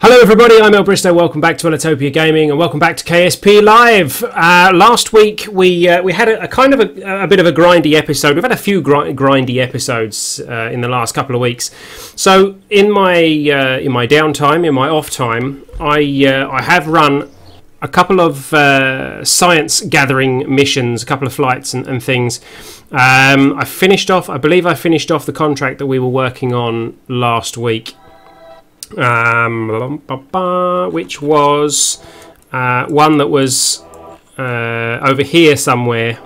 Hello everybody, I'm ellbristow. Welcome back to Ellitopia Gaming and welcome back to KSP Live. Last week we had a kind of a bit of a grindy episode. We've had a few grindy episodes in the last couple of weeks. So in my downtime, in my off time, I have run a couple of science gathering missions, a couple of flights and things. I believe I finished off the contract that we were working on last week. Which was one that was over here somewhere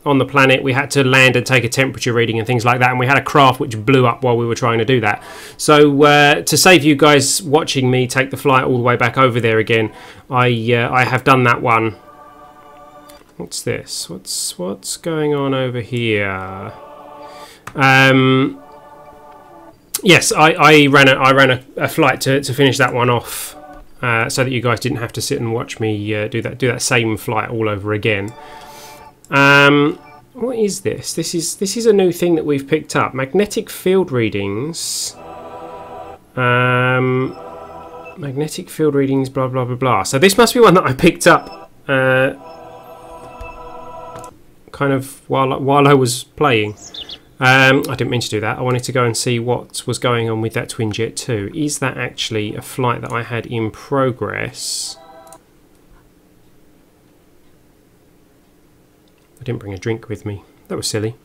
on the planet. We had to land and take a temperature reading and things like that, and we had a craft which blew up while we were trying to do that. So to save you guys watching me take the flight all the way back over there again, I have done that one. What's this? What's going on over here? Yes, I ran a flight to finish that one off, so that you guys didn't have to sit and watch me do that same flight all over again. What is this? This is a new thing that we've picked up. Magnetic field readings. Magnetic field readings. Blah blah blah blah. So this must be one that I picked up, kind of while I was playing. I didn't mean to do that. I wanted to go and see what was going on with that Twinjet 2. Is that actually a flight that I had in progress? I didn't bring a drink with me. That was silly.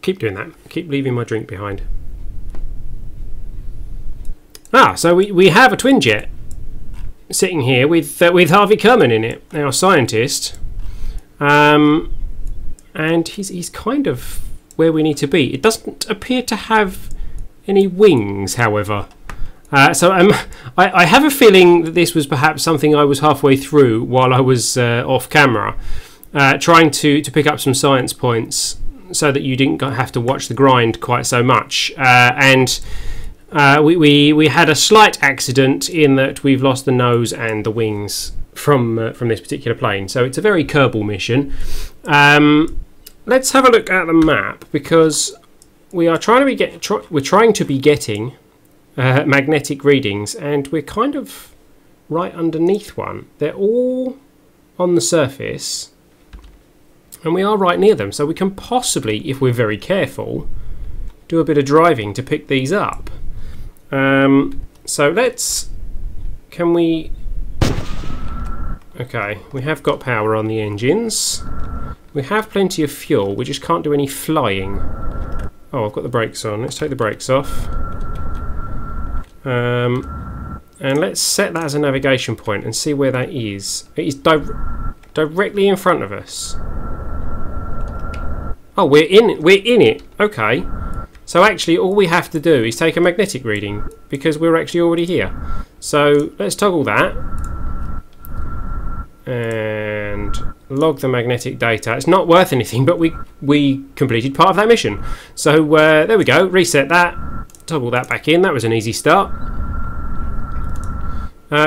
Keep doing that. Keep leaving my drink behind. So we have a Twinjet sitting here with Harvey Kerman in it, our scientist. And he's kind of where we need to be. It doesn't appear to have any wings, however. So I have a feeling that this was perhaps something I was halfway through while I was off camera, trying to pick up some science points so that you didn't have to watch the grind quite so much. And we had a slight accident in that we've lost the nose and the wings from this particular plane. So it's a very Kerbal mission. Let's have a look at the map, because we are trying to be getting magnetic readings, and we're kind of right underneath one. They're all on the surface, and we are right near them, so we can possibly, if we're very careful, do a bit of driving to pick these up. So okay, we have got power on the engines. We have plenty of fuel, we just can't do any flying. Oh, I've got the brakes on. Let's take the brakes off. And let's set that as a navigation point and see where that is. It is directly in front of us. Oh, we're in it. Okay. So actually all we have to do is take a magnetic reading, because we're actually already here. So let's toggle that. And log the magnetic data. It's not worth anything, but we completed part of that mission. So there we go. Reset that. Toggle that back in. That was an easy start.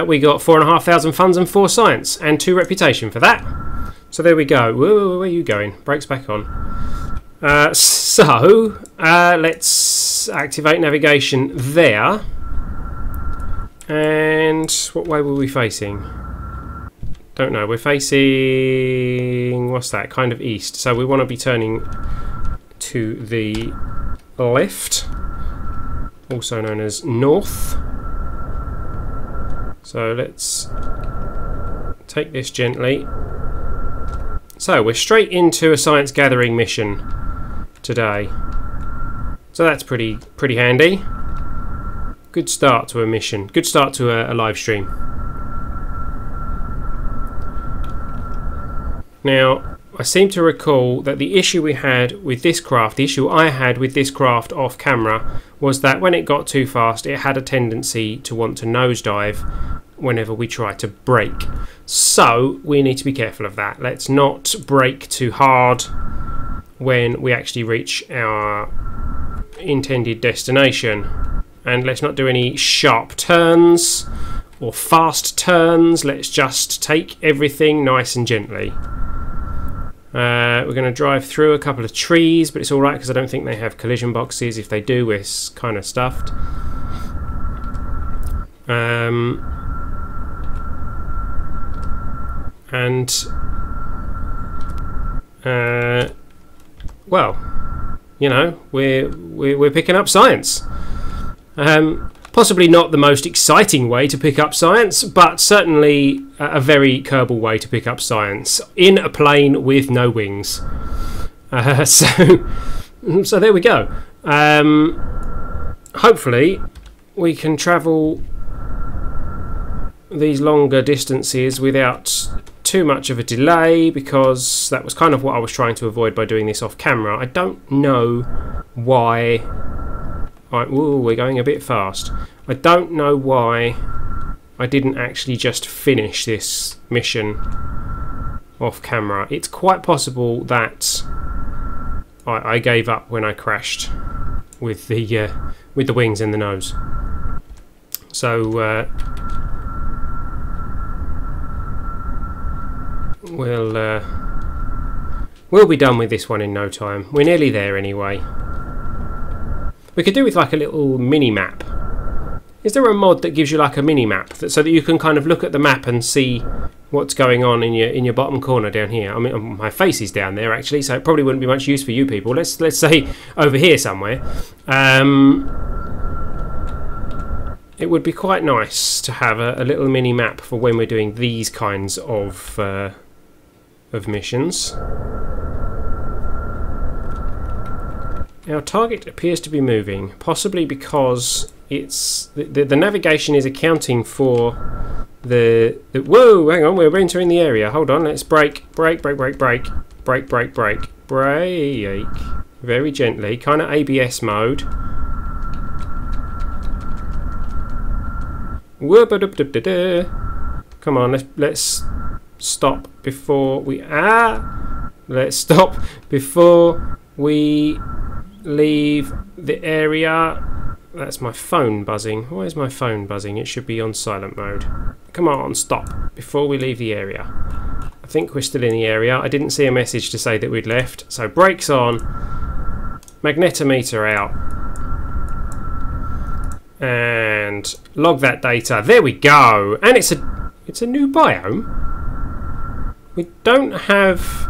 We got 4,500 funds and 4 science and 2 reputation for that. So there we go. Whoa, where are you going? Brakes back on. Let's activate navigation there. And what way were we facing? Don't know. We're facing, what's that? Kind of east. So we want to be turning to the left, also known as north. So let's take this gently. So we're straight into a science gathering mission today. So that's pretty handy. Good start to a mission. Good start to a live stream. Now, I seem to recall that the issue we had with this craft, the issue I had with this craft off camera, was that when it got too fast, it had a tendency to want to nosedive whenever we try to brake. So we need to be careful of that. Let's not brake too hard when we actually reach our intended destination. And let's not do any sharp turns or fast turns. Let's just take everything nice and gently. We're going to drive through a couple of trees, but it's alright because I don't think they have collision boxes. If they do, we're kind of stuffed. Well, you know, we're picking up science. Possibly not the most exciting way to pick up science, but certainly a very Kerbal way to pick up science in a plane with no wings. So there we go. Hopefully we can travel these longer distances without too much of a delay, because that was kind of what I was trying to avoid by doing this off camera. I don't know why... Ooh, we're going a bit fast. I don't know why I didn't actually just finish this mission off camera. It's quite possible that I gave up when I crashed with the wings and the nose. So we'll be done with this one in no time. We're nearly there anyway. We could do with like a little mini map. Is there a mod that gives you like a mini map so that you can kind of look at the map and see what's going on in your bottom corner down here? I mean, my face is down there actually, so it probably wouldn't be much use for you people. Let's say over here somewhere. It would be quite nice to have a little mini map for when we're doing these kinds of missions. Our target appears to be moving, possibly because it's the navigation is accounting for the whoa, hang on, we're entering the area. Hold on, let's brake very gently, kind of ABS mode. Come on, let's stop before we let's stop before we leave the area. That's my phone buzzing. Why is my phone buzzing? It should be on silent mode. Come on, stop before we leave the area. I think we're still in the area. I didn't see a message to say that we'd left. So brakes on, magnetometer out, and log that data. There we go. And it's a new biome. We don't have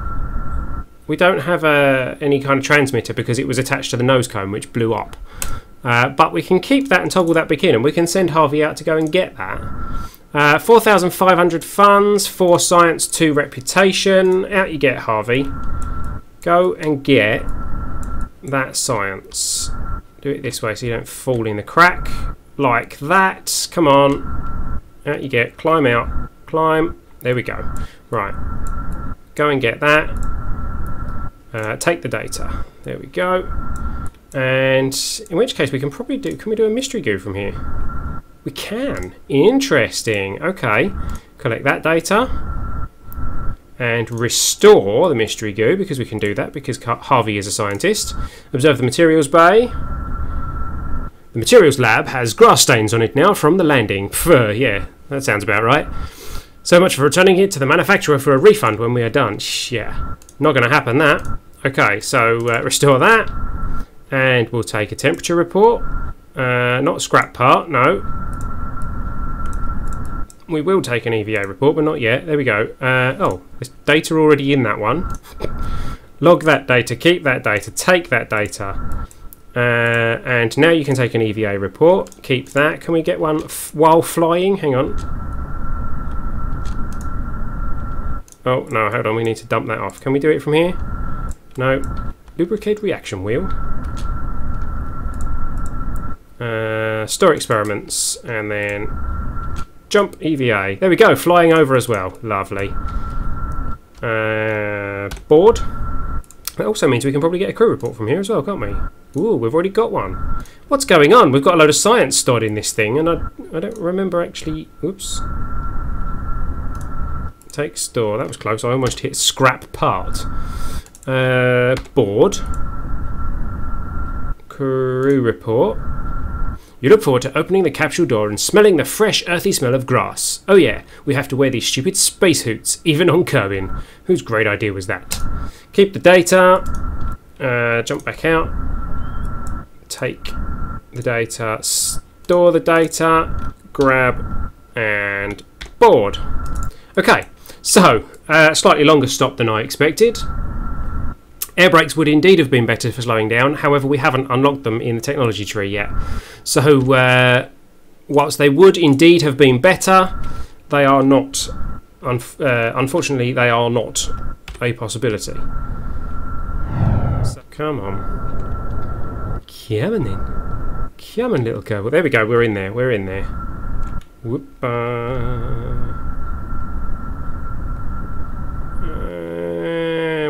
any kind of transmitter because it was attached to the nose cone, which blew up. But we can keep that and toggle that back in, and we can send Harvey out to go and get that. 4,500 funds, 4 science, 2 reputation. Out you get, Harvey. Go and get that science. Do it this way so you don't fall in the crack. Like that. Come on. Out you get. Climb out. Climb. There we go. Right. Go and get that. Take the data. There we go. And in which case we can probably do... Can we do a mystery goo from here? We can. Interesting. Okay. Collect that data. And restore the mystery goo, because we can do that, because Harvey is a scientist. Observe the materials bay. The materials lab has grass stains on it now from the landing. Pfft, yeah, that sounds about right. So much for returning it to the manufacturer for a refund when we are done. Yeah, not going to happen that. Okay, so restore that. And we'll take a temperature report. Not scrap part, no. We will take an EVA report, but not yet. There we go. Oh, there's data already in that one. Log that data, keep that data, take that data. And now you can take an EVA report. Keep that. Can we get one while flying? Hang on. Oh, no, hold on. We need to dump that off. Can we do it from here? No. Lubricate reaction wheel. Store experiments. And then jump EVA. There we go. Flying over as well. Lovely. Board. That also means we can probably get a crew report from here as well, can't we? Ooh, we've already got one. What's going on? We've got a load of science stored in this thing, and I don't remember actually... Oops. Take store. That was close. I almost hit scrap part. Board. Crew report. You look forward to opening the capsule door and smelling the fresh, earthy smell of grass. Oh yeah, we have to wear these stupid space hoots, even on Kerbin. Whose great idea was that? Keep the data. Jump back out. Take the data. Store the data. grab and board. Okay, so slightly longer stop than I expected. Air brakes would indeed have been better for slowing down, however we haven't unlocked them in the technology tree yet. So whilst they would indeed have been better, they are not, unfortunately they are not a possibility. So, come on. Come on then. Come on, little girl. Well, there we go, we're in there, we're in there. Whoop,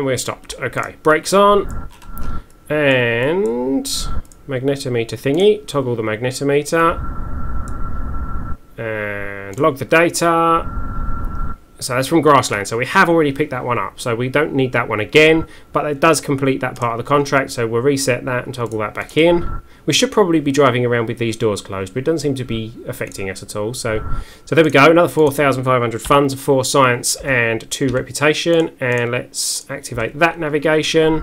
we're stopped. Okay, brakes on. And magnetometer thingy. Toggle the magnetometer. And log the data. So that's from grassland. So we have already picked that one up. So we don't need that one again. But it does complete that part of the contract. So we'll reset that and toggle that back in. We should probably be driving around with these doors closed, but it doesn't seem to be affecting us at all. So there we go. Another 4,500 funds, 4 science and 2 reputation. And let's activate that navigation,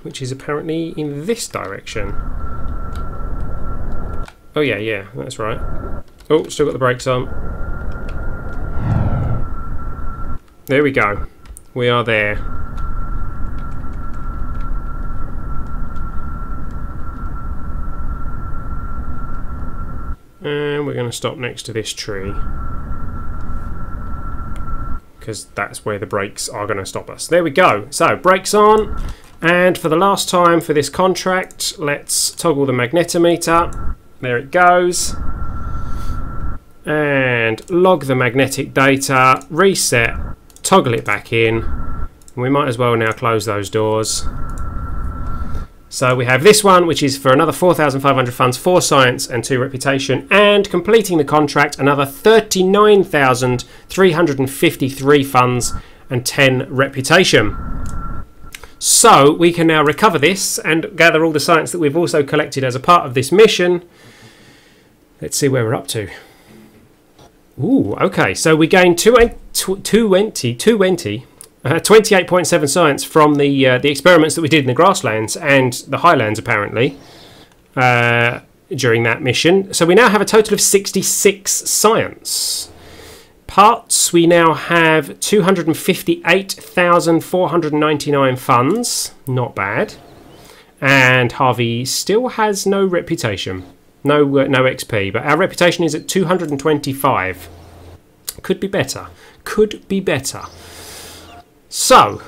which is apparently in this direction. Oh yeah, that's right. Oh, still got the brakes on. There we go. We are there. And we're going to stop next to this tree, because that's where the brakes are going to stop us. There we go. So brakes on, and for the last time for this contract, let's toggle the magnetometer. There it goes. And log the magnetic data, reset, toggle it back in. And we might as well now close those doors. So we have this one, which is for another 4,500 funds, 4 science and 2 reputation, and completing the contract, another 39,353 funds and 10 reputation. So we can now recover this and gather all the science that we've also collected as a part of this mission. Let's see where we're up to. Ooh, okay, so we gained 28.7 science from the experiments that we did in the grasslands and the highlands, apparently, during that mission. So we now have a total of 66 science. Parts, we now have 258,499 funds. Not bad. And Harvey still has no reputation. No XP, but our reputation is at 225. Could be better. Could be better. So,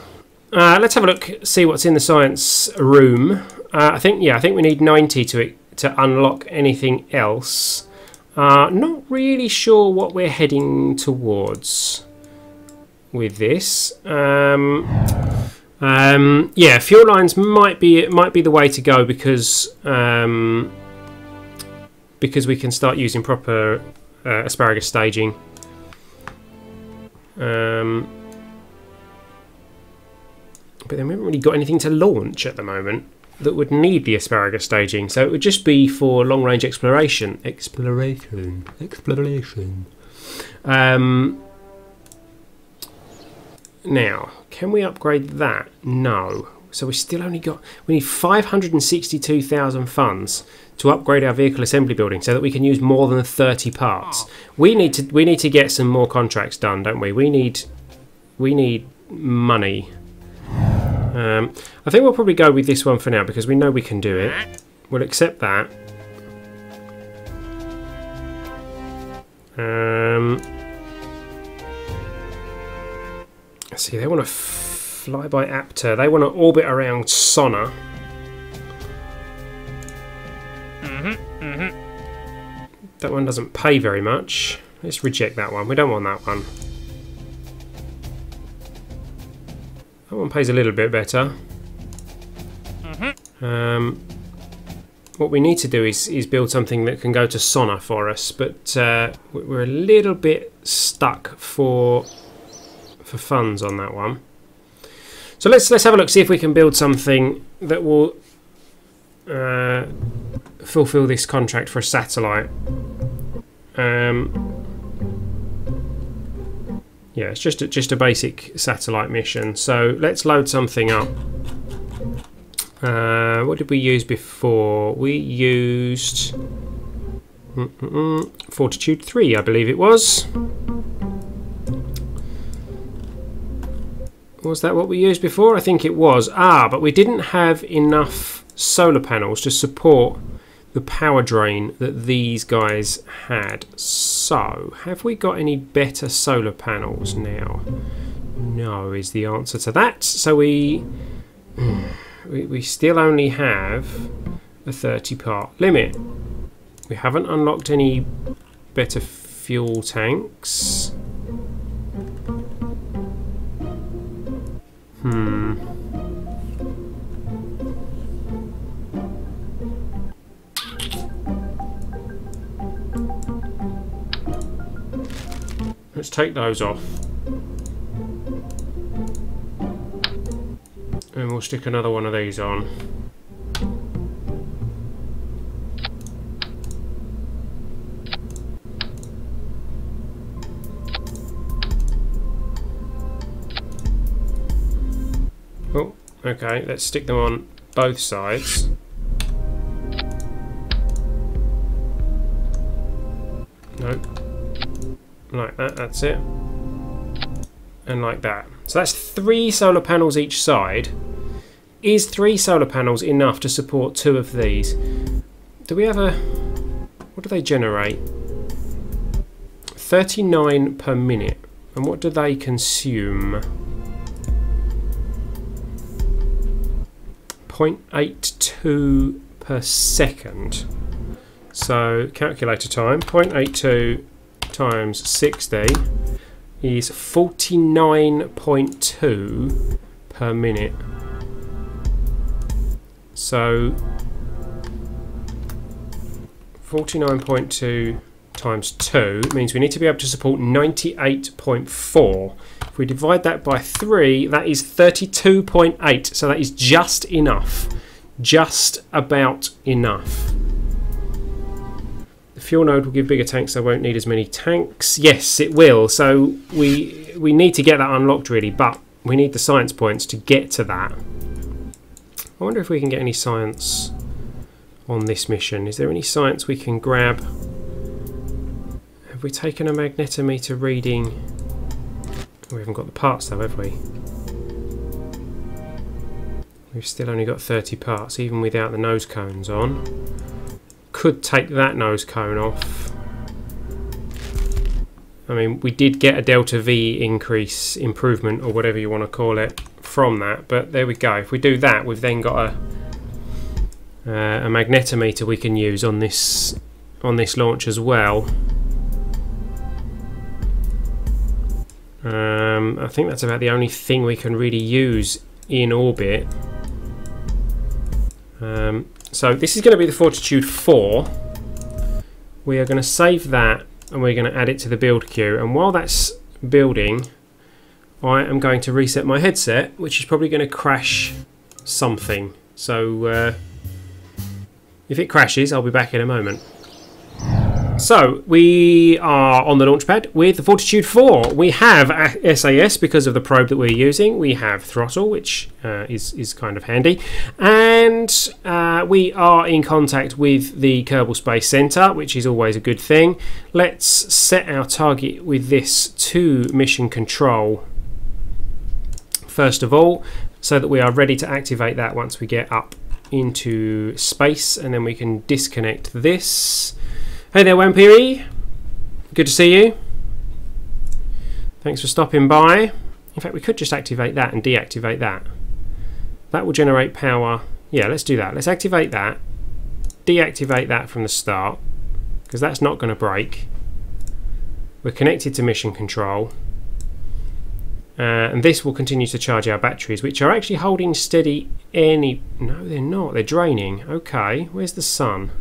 let's have a look, see what's in the science room. I think we need 90 to unlock anything else. Not really sure what we're heading towards with this. Yeah, fuel lines might be the way to go, because we can start using proper asparagus staging. But then we haven't really got anything to launch at the moment that would need the asparagus staging, so it would just be for long-range exploration. Exploration. Now, can we upgrade that? No. So we still only got... We need 562,000 funds to upgrade our vehicle assembly building so that we can use more than 30 parts. We need to get some more contracts done, don't we? We need money. I think we'll probably go with this one for now because we know we can do it. We'll accept that. See, they want to fly by Apter. They want to orbit around Sonna. That one doesn't pay very much. Let's reject that one. We don't want that one. That one pays a little bit better. What we need to do is build something that can go to Sonna for us, but we're a little bit stuck for funds on that one. So let's have a look, see if we can build something that will fulfill this contract for a satellite. Yeah, it's just a basic satellite mission. So let's load something up. What did we use before? We used Fortitude 3, I believe it was. Was that what we used before? I think it was. But we didn't have enough solar panels to support the power drain that these guys had. So, have we got any better solar panels now? No is the answer to that. So we still only have a 30-part limit. We haven't unlocked any better fuel tanks. Let's take those off. And we'll stick another one of these on. Oh, okay, let's stick them on both sides. Nope. Like that, that's it. And like that. So that's 3 solar panels each side. Is 3 solar panels enough to support 2 of these? Do we have a... what do they generate? 39 per minute. And what do they consume? 0.82 per second. So calculator time, 0.82 times 60 is 49.2 per minute. So 49.2 times 2 means we need to be able to support 98.4. If we divide that by 3, that is 32.8. So that is just enough. Just about enough. The fuel node will give bigger tanks, so I won't need as many tanks. Yes, it will. So we need to get that unlocked really, but we need the science points to get to that. I wonder if we can get any science on this mission. Is there any science we can grab? Have we taken a magnetometer reading? We haven't got the parts though, have we? We've still only got 30 parts, even without the nose cones on. Could take that nose cone off. I mean, we did get a delta V increase, improvement, or whatever you want to call it, from that, but there we go. If we do that, we've then got a magnetometer we can use on this launch as well. I think that's about the only thing we can really use in orbit. So this is going to be the Fortitude 4. We are going to save that and we're going to add it to the build queue, and while that's building I am going to reset my headset, which is probably going to crash something. So if it crashes, I'll be back in a moment. So we are on the launch pad with the Fortitude 4. We have SAS because of the probe that we're using. We have throttle, which is kind of handy. And we are in contact with the Kerbal Space Center, which is always a good thing. Let's set our target with this to mission control first of all, so that we are ready to activate that once we get up into space, and then we can disconnect this. Hey there, Wampiri. Good to see you. Thanks for stopping by. In fact, we could just activate that and deactivate that. That will generate power. Yeah, let's do that. Let's activate that. Deactivate that from the start, because that's not going to break. We're connected to mission control. And this will continue to charge our batteries, which are actually holding steady any... No, they're not. They're draining. Okay, where's the sun?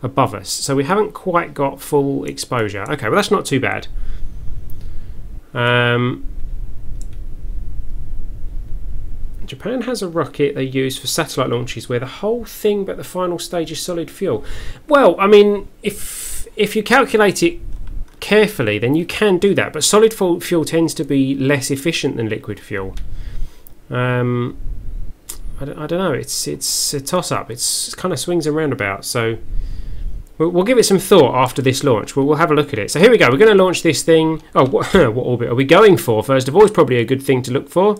Above us, so we haven't quite got full exposure. Okay, well that's not too bad. Japan has a rocket they use for satellite launches where the whole thing but the final stage is solid fuel. Well, I mean, if you calculate it carefully, then you can do that, but solid fuel tends to be less efficient than liquid fuel. I don't know, it's a toss-up. It's kind of swings and roundabouts, so We'll give it some thought after this launch. We'll have a look at it. So here we go. We're going to launch this thing. Oh, what orbit are we going for? First of all, it's probably a good thing to look for.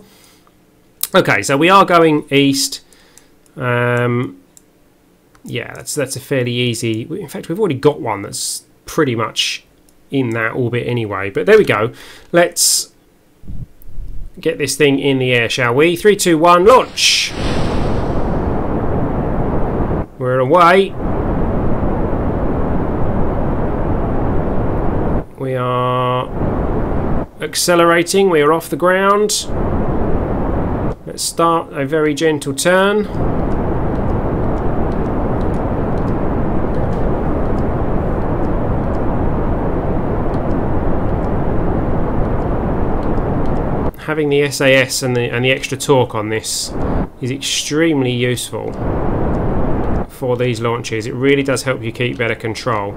Okay, so we are going east. Yeah, that's a fairly easy. In fact, we've already got one that's pretty much in that orbit anyway. But there we go. Let's get this thing in the air, shall we? 3, 2, 1, launch. We're away. We are accelerating. We are off the ground. Let's start a very gentle turn. Having the SAS and the extra torque on this is extremely useful for these launches. It really does help you keep better control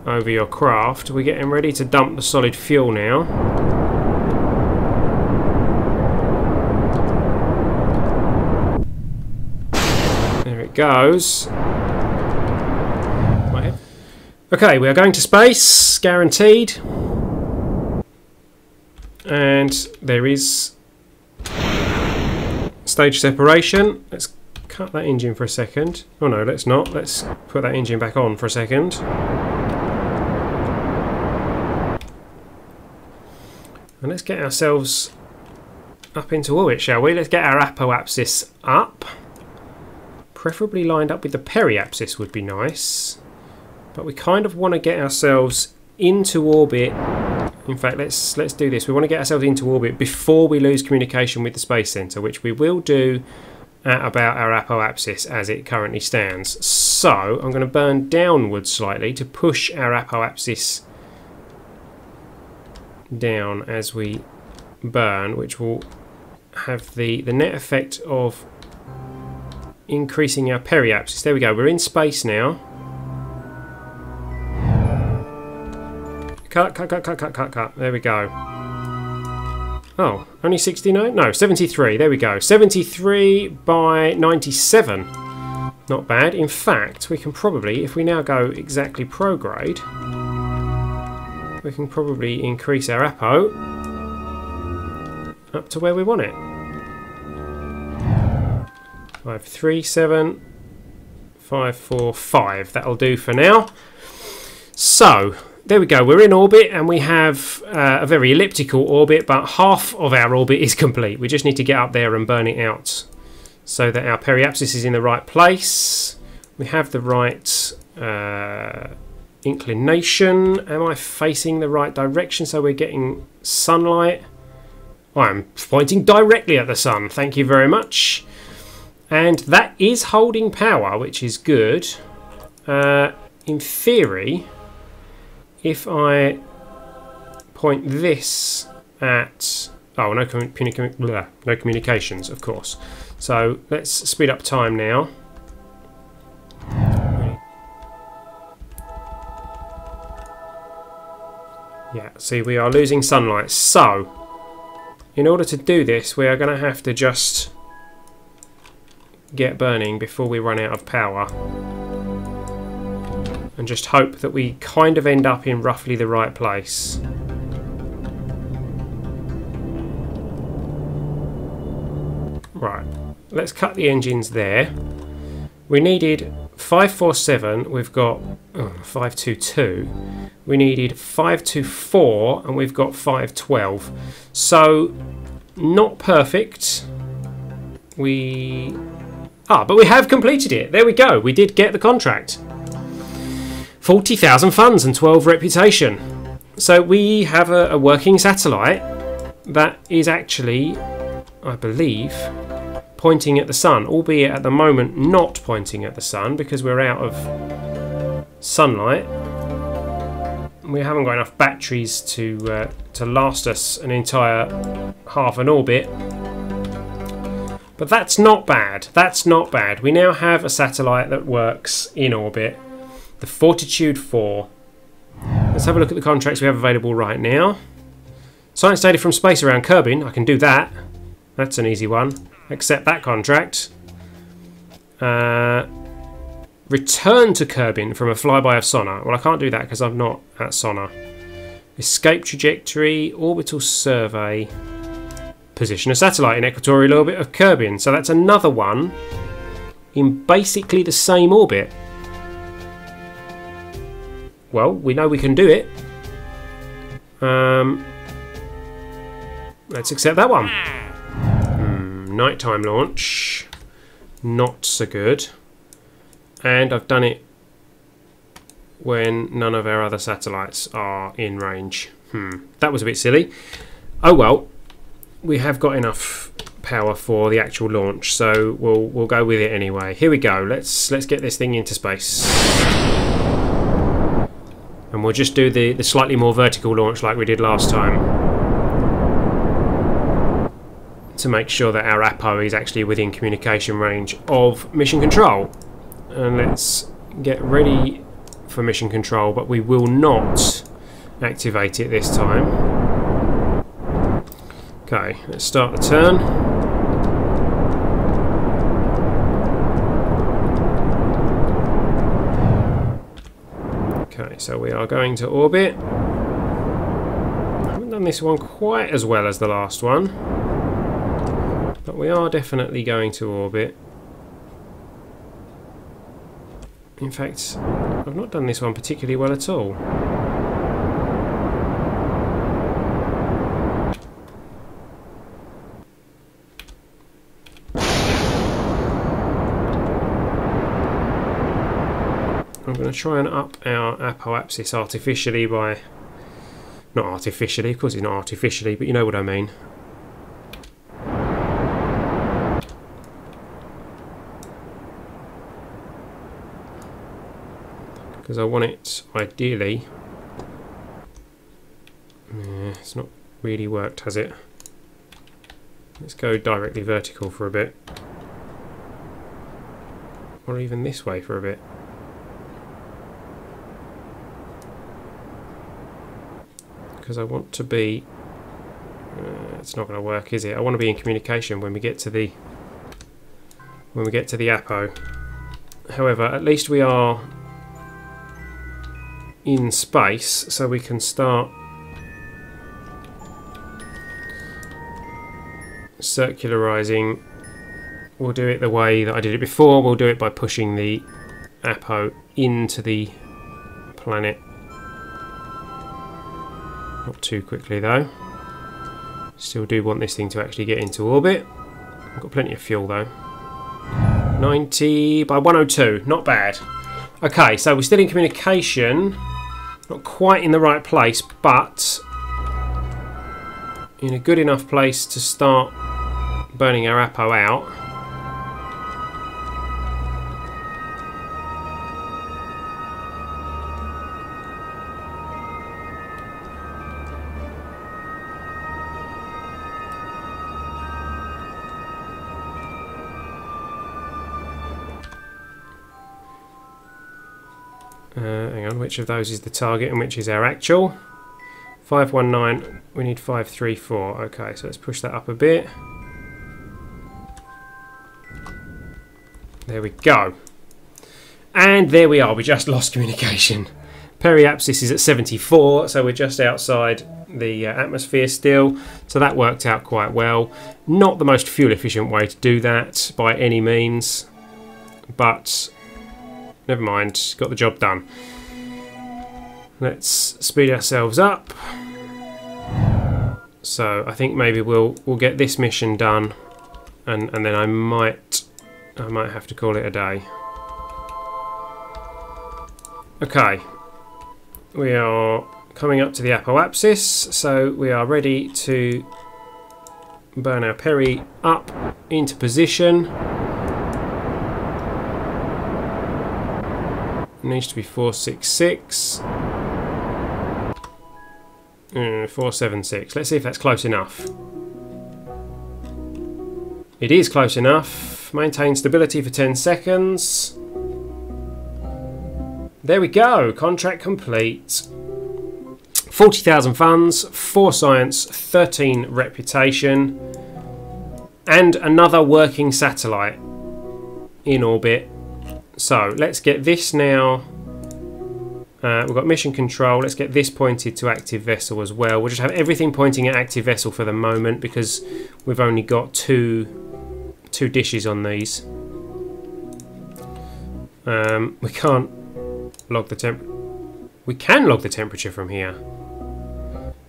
over your craft. We're getting ready to dump the solid fuel now. There it goes. Okay, we are going to space, guaranteed. And there is stage separation. Let's cut that engine for a second. Oh no, let's not. Let's put that engine back on for a second. And let's get ourselves up into orbit, shall we? Let's get our apoapsis up. Preferably lined up with the periapsis would be nice. But we kind of want to get ourselves into orbit. In fact, let's do this. We want to get ourselves into orbit before we lose communication with the Space Centre, which we will do at about our apoapsis as it currently stands. So I'm going to burn downwards slightly to push our apoapsis down as we burn, which will have the net effect of increasing our periapsis. There we go. We're in space now. Cut. There we go. Oh, only 69? No, 73. There we go. 73 by 97. Not bad. In fact, we can probably, if we now go exactly prograde, we can probably increase our apo up to where we want it. 537, 545. That'll do for now. So there we go, we're in orbit and we have a very elliptical orbit, but half of our orbit is complete. We just need to get up there and burn it out so that our periapsis is in the right place. We have the right inclination. Am I facing the right direction so we're getting sunlight? I'm pointing directly at the sun, thank you very much. And that is holding power, which is good. In theory, if I point this at... Oh, no communications, of course. So let's speed up time now. Yeah, see, we are losing sunlight. So, in order to do this, we are going to have to just get burning before we run out of power. And just hope that we kind of end up in roughly the right place. Right, let's cut the engines there. We needed 547, we've got 522. We needed 524 and we've got 512. So, not perfect. But we have completed it. There we go. We did get the contract. 40,000 funds and 12 reputation. So we have a working satellite that is actually, I believe, pointing at the sun, albeit at the moment not pointing at the sun because we're out of sunlight. We haven't got enough batteries to last us an entire half an orbit. But that's not bad. That's not bad. We now have a satellite that works in orbit. The Fortitude 4. Let's have a look at the contracts we have available right now. Science data from space around Kerbin. I can do that. That's an easy one. Accept that contract. Return to Kerbin from a flyby of sonar. Well, I can't do that because I'm not at sonar. Escape trajectory, orbital survey. Position a satellite in equatorial orbit of Kerbin. So that's another one in basically the same orbit. Well, we know we can do it. Let's accept that one. Nighttime launch. Not so good. And I've done it when none of our other satellites are in range. That was a bit silly. Oh well, we have got enough power for the actual launch, so we'll go with it anyway. Here we go. Let's get this thing into space. And we'll just do the slightly more vertical launch like we did last time, to make sure that our Apo is actually within communication range of mission control. And let's get ready for mission control, but we will not activate it this time. Okay, let's start the turn. Okay, so we are going to orbit. I haven't done this one quite as well as the last one, but we are definitely going to orbit. In fact, I've not done this one particularly well at all. I'm going to try and up our apoapsis artificially by... Not artificially, of course it's not artificially, but you know what I mean. Because I want it, ideally... it's not really worked, has it? Let's go directly vertical for a bit. Or even this way for a bit. Because I want to be... it's not going to work, is it? I want to be in communication when we get to the... Apo. However, at least we are in space, so we can start circularizing. We'll do it the way that I did it before. We'll do it by pushing the Apo into the planet. Not too quickly though. Still do want this thing to actually get into orbit. I've got plenty of fuel though. 90 by 102, not bad. Okay, so we're still in communication. Not quite in the right place, but in a good enough place to start burning our Apo out. Hang on, which of those is the target and which is our actual? 519, we need 534. Okay, so let's push that up a bit. There we go. And there we are, we just lost communication. Periapsis is at 74, so we're just outside the atmosphere still. So that worked out quite well. Not the most fuel efficient way to do that by any means, but never mind, got the job done. Let's speed ourselves up. So I think maybe we'll get this mission done, and then I might have to call it a day. Okay, we are coming up to the apoapsis, so we are ready to burn our peri up into position. It needs to be 466. 476. Let's see if that's close enough. It is close enough. Maintain stability for 10 seconds. There we go. Contract complete. 40,000 funds, 4 science, 13 reputation, and another working satellite in orbit. So let's get this now. We've got mission control. Let's get this pointed to active vessel as well. We'll just have everything pointing at active vessel for the moment because we've only got two dishes on these. We can't log the temp. We can log the temperature from here.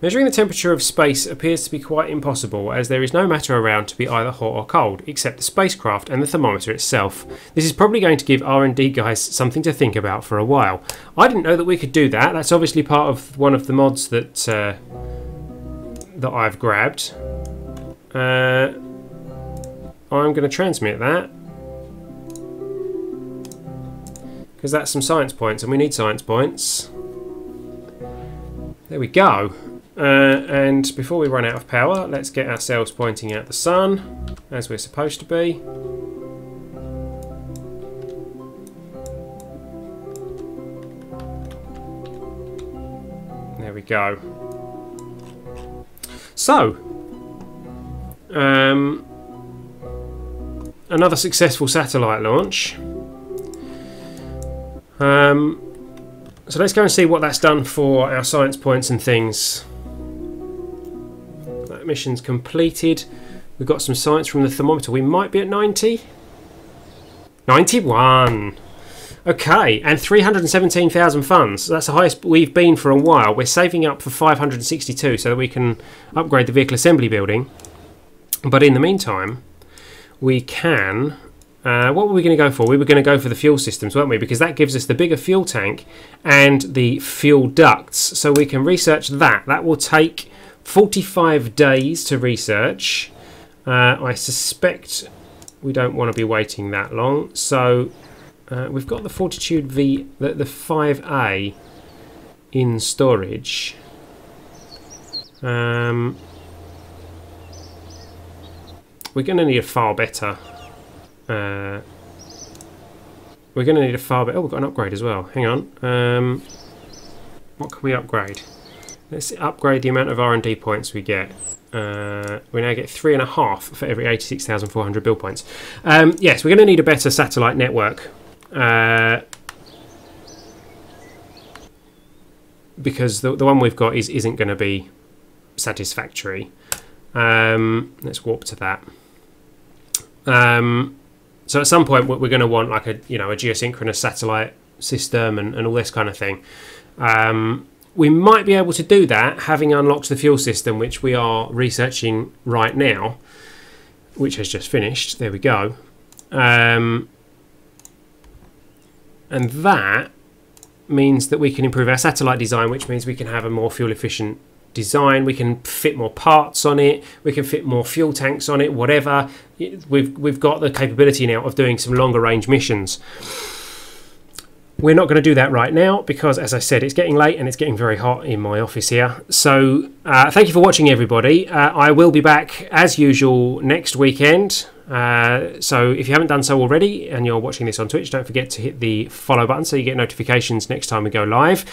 Measuring the temperature of space appears to be quite impossible, as there is no matter around to be either hot or cold, except the spacecraft and the thermometer itself. This is probably going to give R&D guys something to think about for a while. I didn't know that we could do that. That's obviously part of one of the mods that I've grabbed. I'm going to transmit that, because that's some science points, and we need science points. There we go. And before we run out of power, let's get ourselves pointing at the sun, as we're supposed to be. There we go. So, another successful satellite launch. So let's go and see what that's done for our science points and things. That mission's completed. We've got some science from the thermometer. We might be at 90. 91. Okay, and 317,000 funds. That's the highest we've been for a while. We're saving up for 562 so that we can upgrade the vehicle assembly building. But in the meantime, we can... what were we going to go for? We were going to go for the fuel systems, weren't we? Because that gives us the bigger fuel tank and the fuel ducts. So we can research that. That will take 45 days to research. I suspect we don't want to be waiting that long. So we've got the Fortitude V, the 5A in storage. We're going to need a far better... we're going to need a far better... Oh, we've got an upgrade as well. Hang on. What can we upgrade? Let's upgrade the amount of R&D points we get. We now get 3.5 for every 86,400 build points. Yes, we're going to need a better satellite network. Because the one we've got isn't going to be satisfactory. Let's warp to that. So at some point we're going to want like a geosynchronous satellite system and all this kind of thing. We might be able to do that having unlocked the fuel system, which we are researching right now, which has just finished. There we go. And that means that we can improve our satellite design, which means we can have a more fuel efficient design. We can fit more parts on it, we can fit more fuel tanks on it, whatever. We've got the capability now of doing some longer range missions. We're not going to do that right now because, as I said, it's getting late and it's getting very hot in my office here. So thank you for watching, everybody. I will be back as usual next weekend. So if you haven't done so already and you're watching this on Twitch, don't forget to hit the follow button so you get notifications next time we go live.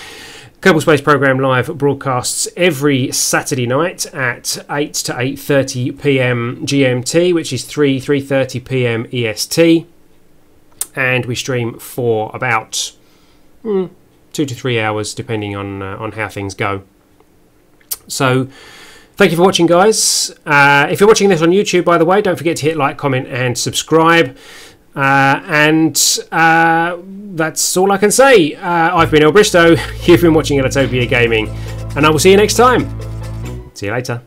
Kerbal Space Program Live broadcasts every Saturday night at 8 to 8:30 PM GMT, which is 3:30 PM EST. And we stream for about 2 to 3 hours, depending on how things go. So thank you for watching, guys. If you're watching this on YouTube, by the way, don't forget to hit like, comment, and subscribe. That's all I can say. I've been ellbristow. You've been watching Ellitopia Gaming, and I will see you next time. See you later.